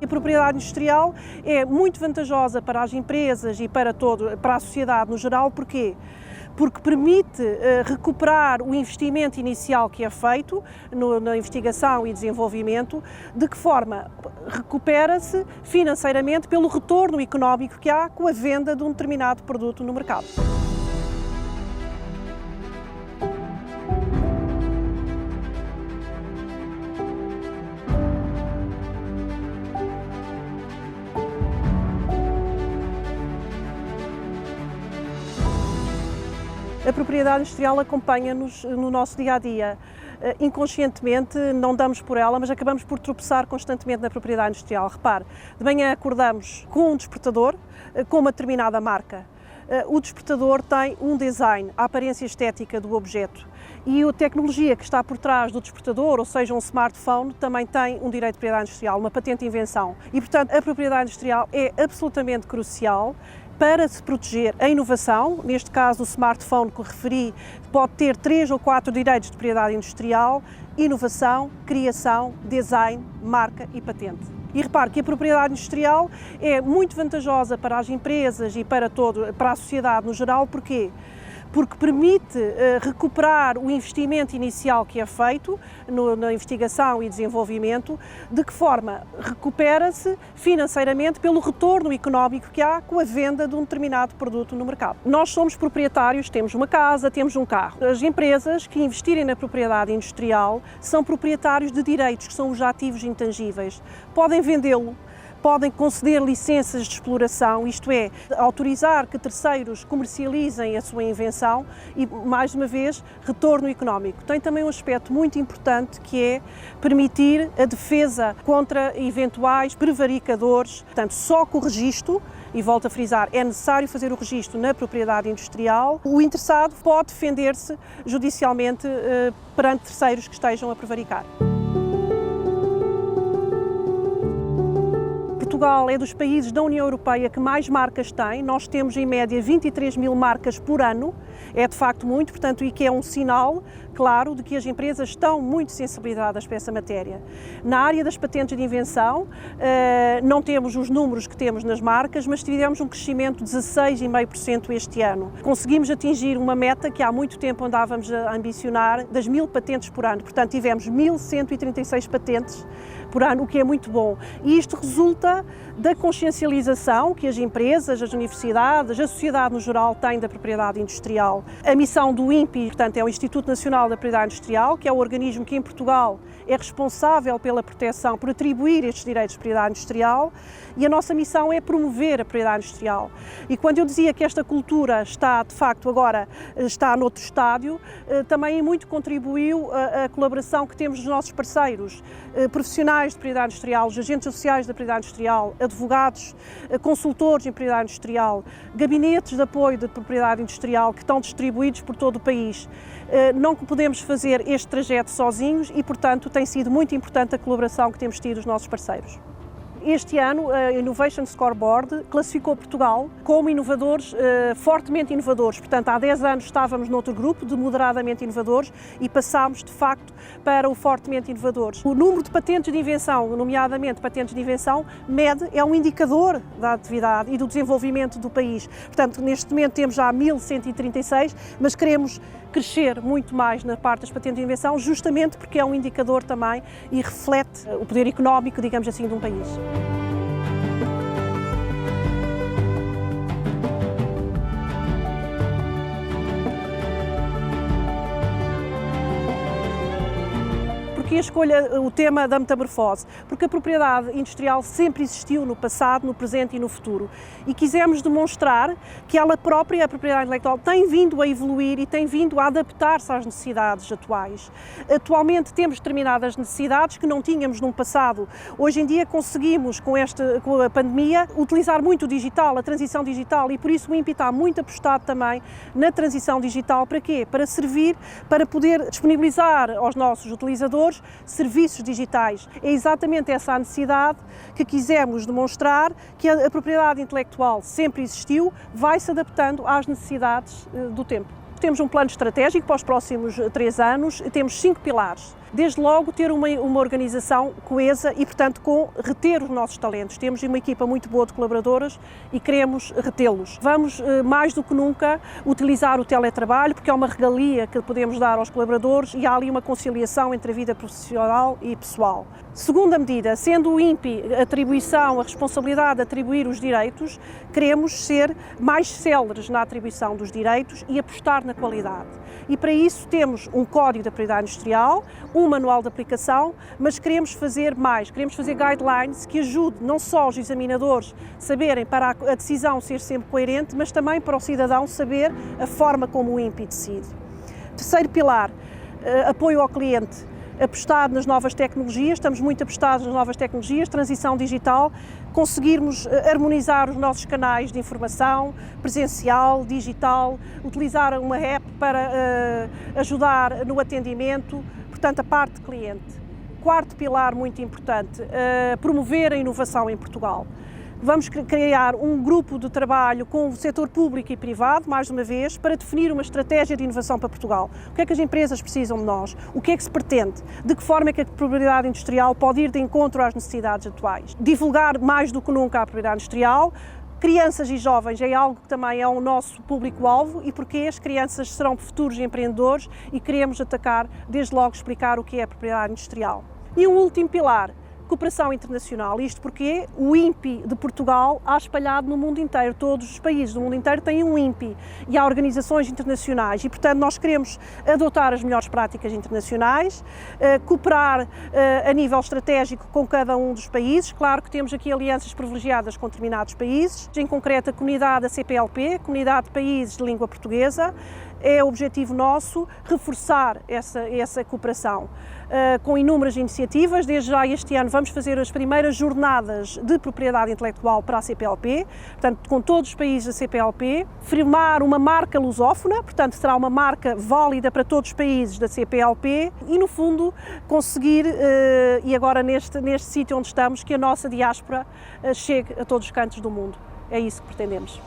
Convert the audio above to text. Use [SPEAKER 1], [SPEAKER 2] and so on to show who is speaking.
[SPEAKER 1] A propriedade industrial é muito vantajosa para as empresas e para a sociedade no geral. Porquê? Porque permite recuperar o investimento inicial que é feito na investigação e desenvolvimento. De que forma? Recupera-se financeiramente pelo retorno económico que há com a venda de um determinado produto no mercado. A propriedade industrial acompanha-nos no nosso dia-a-dia. Inconscientemente não damos por ela, mas acabamos por tropeçar constantemente na propriedade industrial. Repare, de manhã acordamos com um despertador, com uma determinada marca. O despertador tem um design, a aparência estética do objeto. E a tecnologia que está por trás do despertador, ou seja, um smartphone, também tem um direito de propriedade industrial, uma patente de invenção. E, portanto, a propriedade industrial é absolutamente crucial para se proteger a inovação. Neste caso, o smartphone que referi pode ter 3 ou 4 direitos de propriedade industrial: inovação, criação, design, marca e patente. E repare que a propriedade industrial é muito vantajosa para as empresas e para a sociedade no geral. Porquê? Porque permite recuperar o investimento inicial que é feito na investigação e desenvolvimento. De que forma? Recupera-se financeiramente pelo retorno económico que há com a venda de um determinado produto no mercado. Nós somos proprietários, temos uma casa, temos um carro. As empresas que investirem na propriedade industrial são proprietários de direitos, que são os ativos intangíveis. Podem vendê-lo, podem conceder licenças de exploração, isto é, autorizar que terceiros comercializem a sua invenção e, mais uma vez, retorno económico. Tem também um aspecto muito importante, que é permitir a defesa contra eventuais prevaricadores. Portanto, só com o registro, e volto a frisar, é necessário fazer o registro na propriedade industrial, o interessado pode defender-se judicialmente perante terceiros que estejam a prevaricar. Portugal é dos países da União Europeia que mais marcas tem. Nós temos em média 23 mil marcas por ano. É de facto muito, portanto, e que é um sinal claro de que as empresas estão muito sensibilizadas para essa matéria. Na área das patentes de invenção, não temos os números que temos nas marcas, mas tivemos um crescimento de 16,5% este ano. Conseguimos atingir uma meta que há muito tempo andávamos a ambicionar, das 1000 patentes por ano. Portanto, tivemos 1136 patentes por ano, o que é muito bom. E isto resulta da consciencialização que as empresas, as universidades, a sociedade no geral tem da propriedade industrial. A missão do INPI, portanto, é o Instituto Nacional da Propriedade Industrial, que é o organismo que em Portugal é responsável pela proteção, por atribuir estes direitos de propriedade industrial, e a nossa missão é promover a propriedade industrial. E quando eu dizia que esta cultura está, de facto, agora está noutro estádio, também muito contribuiu a colaboração que temos dos nossos parceiros, profissionais de propriedade industrial, os agentes sociais da propriedade industrial, advogados, consultores em propriedade industrial, gabinetes de apoio de propriedade industrial que estão distribuídos por todo o país. Não podemos fazer este trajeto sozinhos e, portanto, tem sido muito importante a colaboração que temos tido dos nossos parceiros. Este ano, a Innovation Scoreboard classificou Portugal como inovadores, fortemente inovadores. Portanto, há 10 anos estávamos noutro grupo de moderadamente inovadores e passámos, de facto, para o fortemente inovadores. O número de patentes de invenção, nomeadamente patentes de invenção, é um indicador da atividade e do desenvolvimento do país. Portanto, neste momento temos já 1136, mas queremos crescer muito mais na parte das patentes de invenção, justamente porque é um indicador também e reflete o poder económico, digamos assim, de um país. Porque a escolha, o tema da metamorfose? Porque a propriedade industrial sempre existiu no passado, no presente e no futuro. E quisemos demonstrar que ela própria, a propriedade intelectual, tem vindo a evoluir e tem vindo a adaptar-se às necessidades atuais. Atualmente temos determinadas necessidades que não tínhamos num passado. Hoje em dia conseguimos, com a pandemia, utilizar muito o digital, a transição digital, e por isso o INPI está muito apostado também na transição digital. Para quê? Para servir, para poder disponibilizar aos nossos utilizadores serviços digitais. É exatamente essa a necessidade que quisemos demonstrar, que a propriedade intelectual sempre existiu, vai se adaptando às necessidades do tempo. Temos um plano estratégico para os próximos 3 anos, temos 5 pilares. Desde logo ter uma organização coesa e, portanto, reter os nossos talentos. Temos uma equipa muito boa de colaboradoras e queremos retê-los. Vamos, mais do que nunca, utilizar o teletrabalho, porque é uma regalia que podemos dar aos colaboradores e há ali uma conciliação entre a vida profissional e pessoal. Segunda medida, sendo o INPI a responsabilidade de atribuir os direitos, queremos ser mais céleres na atribuição dos direitos e apostar na qualidade. E para isso temos um Código da Propriedade Industrial, um manual de aplicação, mas queremos fazer mais, queremos fazer guidelines que ajudem não só os examinadores a saberem para a decisão ser sempre coerente, mas também para o cidadão saber a forma como o INPI decide. Terceiro pilar, apoio ao cliente. Apostar nas novas tecnologias, estamos muito apostados nas novas tecnologias, transição digital, conseguirmos harmonizar os nossos canais de informação, presencial, digital, utilizar uma app para ajudar no atendimento, portanto a parte de cliente. Quarto pilar muito importante, promover a inovação em Portugal. Vamos criar um grupo de trabalho com o setor público e privado, mais uma vez, para definir uma estratégia de inovação para Portugal. O que é que as empresas precisam de nós? O que é que se pretende? De que forma é que a propriedade industrial pode ir de encontro às necessidades atuais? Divulgar mais do que nunca a propriedade industrial. Crianças e jovens é algo que também é o nosso público-alvo e porque as crianças serão futuros empreendedores e queremos atacar, desde logo, explicar o que é a propriedade industrial. E um último pilar, cooperação internacional, isto porque o INPI de Portugal há espalhado no mundo inteiro, todos os países do mundo inteiro têm um INPI e há organizações internacionais e, portanto, nós queremos adotar as melhores práticas internacionais, cooperar a nível estratégico com cada um dos países. Claro que temos aqui alianças privilegiadas com determinados países, em concreto a comunidade da CPLP, Comunidade de Países de Língua Portuguesa. É objetivo nosso reforçar essa cooperação com inúmeras iniciativas. Desde já este ano vamos fazer as primeiras jornadas de propriedade intelectual para a CPLP, portanto com todos os países da CPLP, firmar uma marca lusófona, portanto será uma marca válida para todos os países da CPLP e no fundo conseguir, e agora neste sítio onde estamos, que a nossa diáspora chegue a todos os cantos do mundo. É isso que pretendemos.